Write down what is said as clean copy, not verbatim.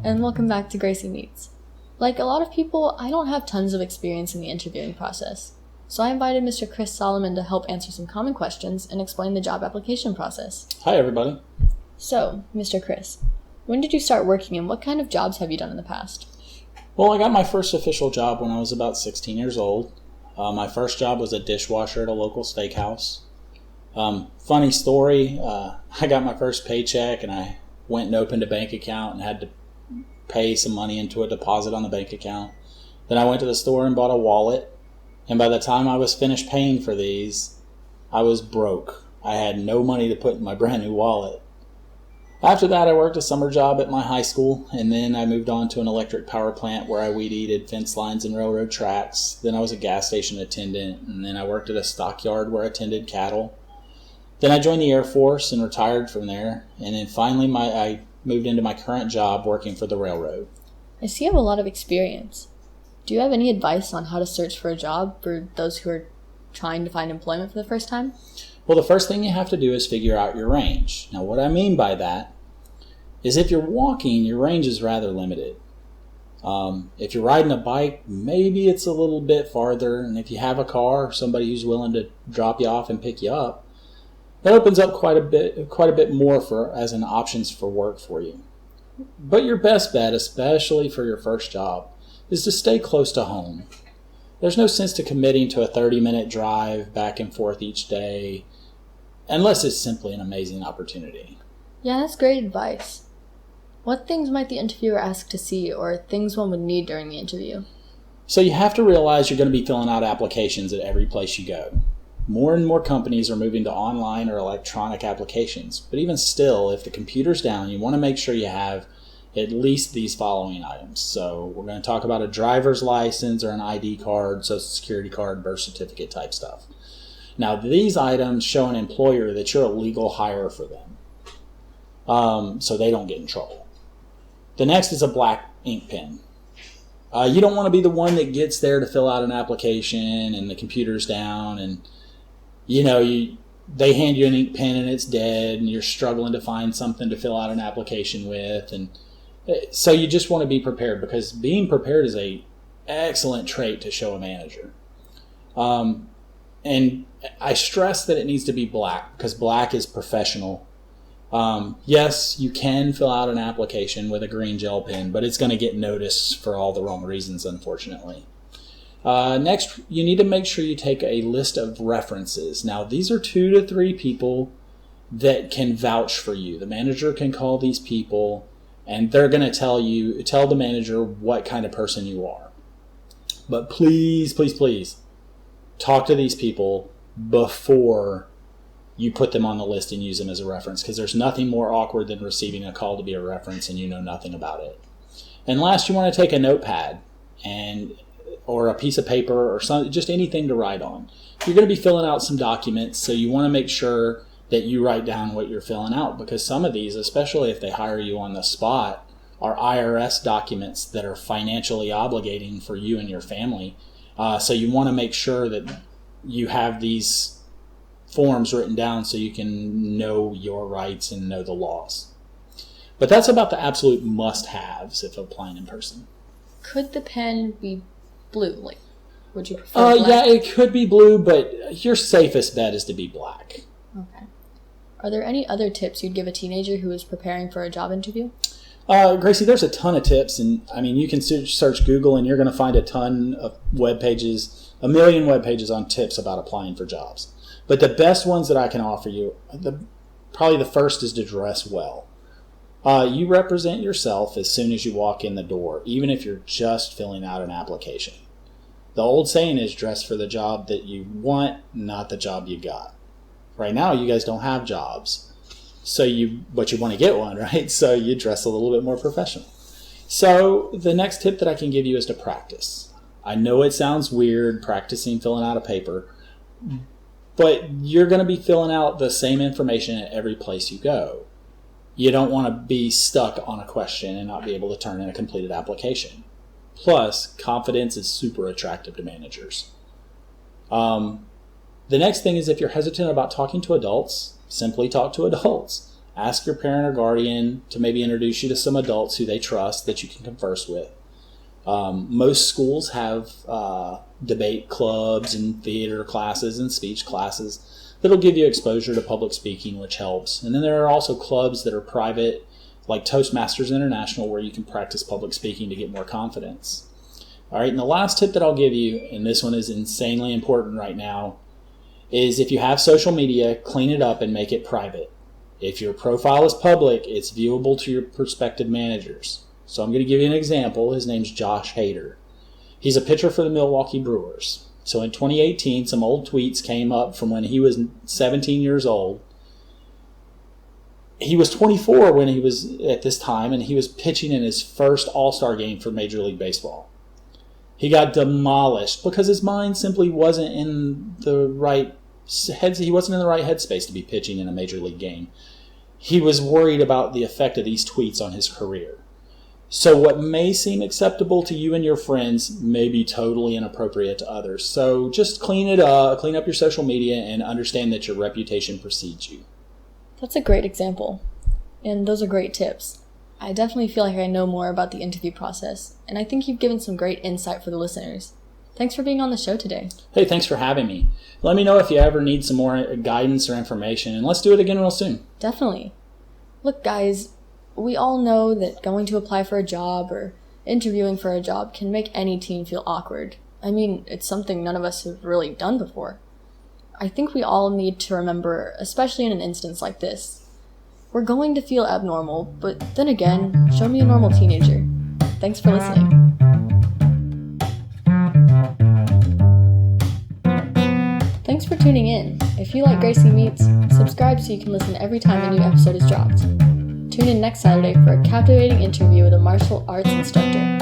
and welcome back to Gracie Meets. Like a lot of people, I don't have tons of experience in the interviewing process, so I invited Mr. Chris Solomon to help answer some common questions and explain the job application process. Hi, everybody. So, Mr. Chris, when did you start working and what kind of jobs have you done in the past? Well, I got my first official job when I was about 16 years old. My first job was a dishwasher at a local steakhouse. Funny story, I got my first paycheck and I went and opened a bank account and had to pay some money into a deposit on the bank account. Then I went to the store and bought a wallet, and by the time I was finished paying for these, I was broke. I had no money to put in my brand new wallet. After that, I worked a summer job at my high school, and then I moved on to an electric power plant where I weed-eated fence lines and railroad tracks. Then I was a gas station attendant, and then I worked at a stockyard where I tended cattle. Then I joined the Air Force and retired from there, and then finally I moved into my current job working for the railroad. I see you have a lot of experience. Do you have any advice on how to search for a job for those who are trying to find employment for the first time? Well, the first thing you have to do is figure out your range. Now, what I mean by that is if you're walking, your range is rather limited. If you're riding a bike, maybe it's a little bit farther, and if you have a car, somebody who's willing to drop you off and pick you up, that opens up quite a bit more as an options for work for you. But your best bet, especially for your first job, is to stay close to home. There's no sense to committing to a 30-minute drive back and forth each day, unless it's simply an amazing opportunity. Yeah, that's great advice. What things might the interviewer ask to see, or things one would need during the interview? So you have to realize you're going to be filling out applications at every place you go. More and more companies are moving to online or electronic applications, but even still, if the computer's down, you want to make sure you have at least these following items. So we're going to talk about a driver's license or an ID card, social security card, birth certificate type stuff. Now, these items show an employer that you're a legal hire for them, so they don't get in trouble. The next is a black ink pen. You don't want to be the one that gets there to fill out an application and the computer's down and they hand you an ink pen and it's dead and you're struggling to find something to fill out an application with. And so you just want to be prepared, because being prepared is an excellent trait to show a manager. And I stress that it needs to be black, because black is professional. Yes, you can fill out an application with a green gel pen, but it's going to get noticed for all the wrong reasons, unfortunately. Next, you need to make sure you take a list of references. Now, these are 2 to 3 people that can vouch for you. The manager can call these people, and they're going to tell the manager what kind of person you are. But please, please, please, talk to these people before you put them on the list and use them as a reference, because there's nothing more awkward than receiving a call to be a reference and you know nothing about it. And last, you want to take a notepad or a piece of paper or just anything to write on. You're going to be filling out some documents, so you want to make sure that you write down what you're filling out, because some of these, especially if they hire you on the spot, are IRS documents that are financially obligating for you and your family. So you want to make sure that you have these forms written down so you can know your rights and know the laws. But that's about the absolute must-haves if applying in person. Could the pen be blue? Would you prefer black? Yeah, it could be blue, but your safest bet is to be black. Okay. Are there any other tips you'd give a teenager who is preparing for a job interview? Gracie, there's a ton of tips, and you can search Google and you're going to find a ton of web pages, a million web pages on tips about applying for jobs. But the best ones that I can offer you, probably the first is to dress well. You represent yourself as soon as you walk in the door, even if you're just filling out an application. The old saying is dress for the job that you want, not the job you got. Right now, you guys don't have jobs, but you want to get one, right? So you dress a little bit more professional. So the next tip that I can give you is to practice. I know it sounds weird, practicing filling out a paper, but you're going to be filling out the same information at every place you go. You don't want to be stuck on a question and not be able to turn in a completed application. Plus, confidence is super attractive to managers. The next thing is, if you're hesitant about talking to adults, simply talk to adults. Ask your parent or guardian to maybe introduce you to some adults who they trust that you can converse with. Most schools have debate clubs and theater classes and speech classes that'll give you exposure to public speaking, which helps. And then there are also clubs that are private, like Toastmasters International, where you can practice public speaking to get more confidence. All right, and the last tip that I'll give you, and this one is insanely important right now, is if you have social media, clean it up and make it private. If your profile is public, it's viewable to your prospective managers. So I'm going to give you an example. His name's Josh Hader. He's a pitcher for the Milwaukee Brewers. So in 2018, some old tweets came up from when he was 17 years old. He was 24 when he was at this time, and he was pitching in his first All-Star game for Major League Baseball. He got demolished because his mind simply wasn't in the right he wasn't in the right headspace to be pitching in a Major League game. He was worried about the effect of these tweets on his career. So what may seem acceptable to you and your friends may be totally inappropriate to others. So just clean it up, clean up your social media, and understand that your reputation precedes you. That's a great example. And those are great tips. I definitely feel like I know more about the interview process, and I think you've given some great insight for the listeners. Thanks for being on the show today. Hey, thanks for having me. Let me know if you ever need some more guidance or information, and let's do it again real soon. Definitely. Look, guys, we all know that going to apply for a job or interviewing for a job can make any teen feel awkward. I mean, it's something none of us have really done before. I think we all need to remember, especially in an instance like this, we're going to feel abnormal, but then again, show me a normal teenager. Thanks for listening. Thanks for tuning in. If you like Gracie Meets, subscribe so you can listen every time a new episode is dropped. Tune in next Saturday for a captivating interview with a martial arts instructor.